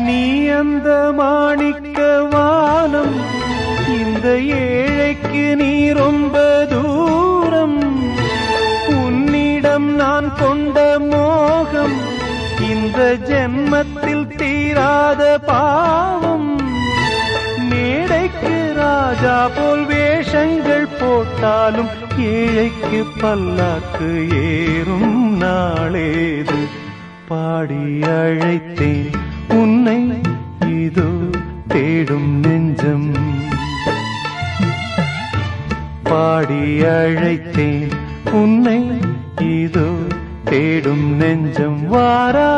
நீ அந்த மாணிக்க வானம், இந்த ஏழைக்கு நீ ரொம்ப தூரம். உன்னிடம் நான் கொண்ட மோகம் இந்த ஜென்மத்தில் தீராத பாவம். மேடைக்கு ராஜா போல் வேஷங்கள் போட்டாலும் ஏழைக்கு பல்லாக்கு ஏறும் நாளேது. பாடி அழைத்தேன் உன்னை இதோ தேடும் நெஞ்சம். பாடி அழைத்தேன் உன்னை இதோ தேடும் நெஞ்சம். வாரா